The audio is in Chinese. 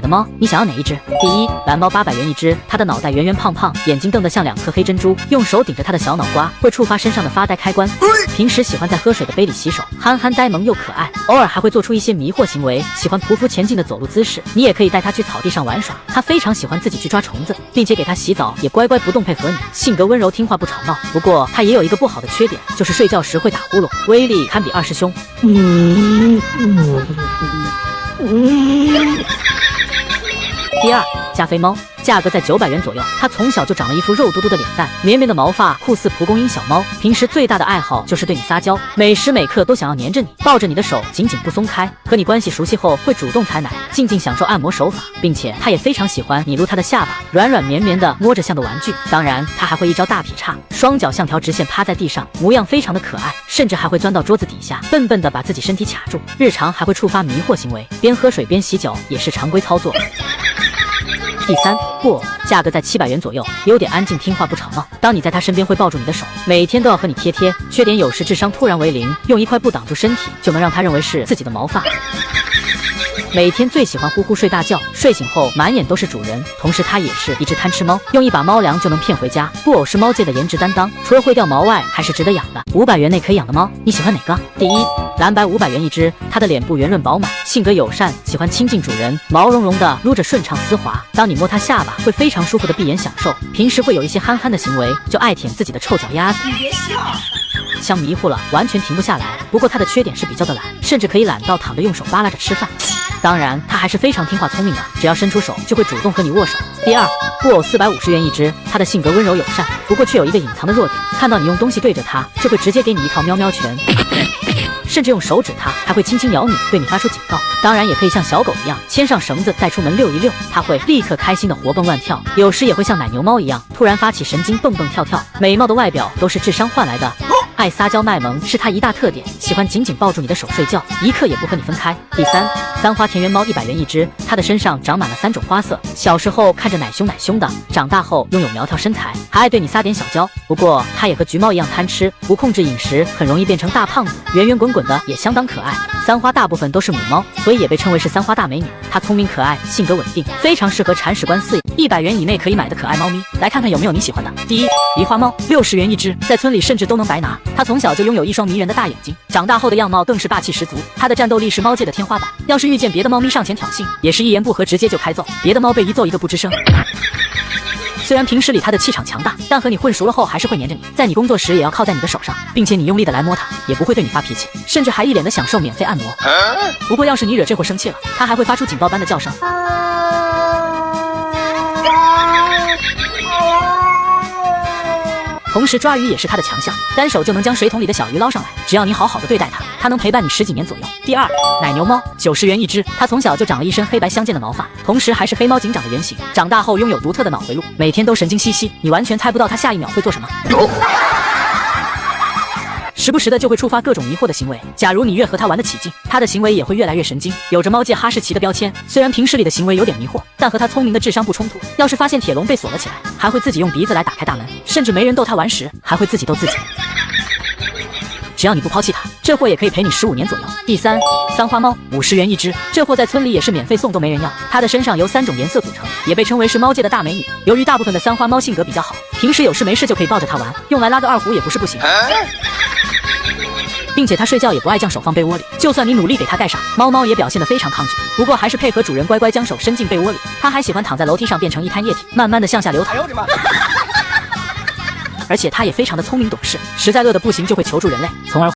的猫，你想要哪一只？第一，蓝猫800元一只，它的脑袋圆圆胖胖，眼睛瞪得像2颗黑珍珠，用手顶着它的小脑瓜，会触发身上的发呆开关。平时喜欢在喝水的杯里洗手，憨憨呆萌又可爱，偶尔还会做出一些迷惑行为，喜欢匍匐前进的走路姿势。你也可以带它去草地上玩耍，它非常喜欢自己去抓虫子，并且给它洗澡也乖乖不动配合你，性格温柔听话不吵闹。不过它也有一个不好的缺点，就是睡觉时会打呼噜，威力堪比2师兄。第二，加菲猫，价格在900元左右。它从小就长了一副肉嘟嘟的脸蛋，绵绵的毛发酷似蒲公英小猫。平时最大的爱好就是对你撒娇，每时每刻都想要黏着你，抱着你的手紧紧不松开。和你关系熟悉后，会主动采奶，静静享受按摩手法，并且它也非常喜欢你撸它的下巴，软软绵绵的摸着像个玩具。当然，它还会一招大劈叉，双脚像条直线趴在地上，模样非常的可爱，甚至还会钻到桌子底下，笨笨的把自己身体卡住。日常还会触发迷惑行为，边喝水边洗脚也是常规操作。第三，布偶，价格在700元左右，优点安静听话不吵闹。当你在它身边会抱住你的手，每天都要和你贴贴。缺点有时智商突然为0，用一块布挡住身体就能让它认为是自己的毛发。每天最喜欢呼呼睡大觉，睡醒后满眼都是主人。同时它也是一只贪吃猫，用一把猫粮就能骗回家。布偶是猫界的颜值担当，除了会掉毛外，还是值得养的。500元内可以养的猫，你喜欢哪个？第一，蓝白500元一只，它的脸部圆润饱满，性格友善，喜欢亲近主人，毛茸茸的撸着顺畅丝滑。当你摸它下巴，会非常舒服的闭眼享受。平时会有一些憨憨的行为，就爱舔自己的臭脚丫子。你别笑。像迷糊了，完全停不下来。不过它的缺点是比较的懒，甚至可以懒到躺着用手扒拉着吃饭。当然，它还是非常听话聪明的，只要伸出手就会主动和你握手。第二，布偶450元一只，它的性格温柔友善，不过却有一个隐藏的弱点，看到你用东西对着它，就会直接给你一套喵喵拳，甚至用手指它，还会轻轻咬你，对你发出警告。当然，也可以像小狗一样牵上绳子带出门遛一遛，它会立刻开心的活蹦乱跳，有时也会像奶牛猫一样突然发起神经蹦蹦跳跳。美貌的外表都是智商换来的。爱撒娇卖萌是它一大特点，喜欢紧紧抱住你的手睡觉，一刻也不和你分开。第三，三花田园猫100元一只，它的身上长满了3种花色，小时候看着奶凶奶凶的，长大后拥有苗条身材，还爱对你撒点小娇。不过它也和橘猫一样贪吃，不控制饮食，很容易变成大胖子，圆圆滚滚的也相当可爱。三花大部分都是母猫，所以也被称为是三花大美女。它聪明可爱，性格稳定，非常适合铲屎官饲养。100元以内可以买的可爱猫咪，来看看有没有你喜欢的。第一，狸花猫，60元一只，在村里甚至都能白拿。它从小就拥有一双迷人的大眼睛，长大后的样貌更是霸气十足。它的战斗力是猫界的天花板，要是遇见别的猫咪上前挑衅，也是一言不合直接就开揍，别的猫被一揍一个不吱声。虽然平时里它的气场强大，但和你混熟了后还是会黏着你，在你工作时也要靠在你的手上，并且你用力的来摸它，也不会对你发脾气，甚至还一脸的享受免费按摩。不过要是你惹这货生气了，它还会发出警报般的叫声。同时抓鱼也是它的强项，单手就能将水桶里的小鱼捞上来，只要你好好的对待它，它能陪伴你10几年左右。第二，奶牛猫，90元一只，它从小就长了一身黑白相间的毛发，同时还是黑猫警长的原型，长大后拥有独特的脑回路，每天都神经兮兮，你完全猜不到它下一秒会做什么。时不时的就会触发各种迷惑的行为，假如你越和他玩得起劲，他的行为也会越来越神经，有着猫界哈士奇的标签。虽然平时里的行为有点迷惑，但和他聪明的智商不冲突。要是发现铁笼被锁了起来，还会自己用鼻子来打开大门，甚至没人逗他玩时，还会自己逗自己。只要你不抛弃它，这货也可以陪你15年左右。第三，三花猫，50元一只，这货在村里也是免费送都没人要。它的身上由3种颜色组成，也被称为是猫界的大美女。由于大部分的三花猫性格比较好，平时有事没事就可以抱着它玩，用来拉个二胡也不是不行。并且它睡觉也不爱将手放被窝里，就算你努力给它盖上，猫也表现得非常抗拒。不过还是配合主人乖乖将手伸进被窝里。它还喜欢躺在楼梯上变成一滩液体，慢慢的向下流淌。而且它也非常的聪明懂事，实在饿得不行就会求助人类，从而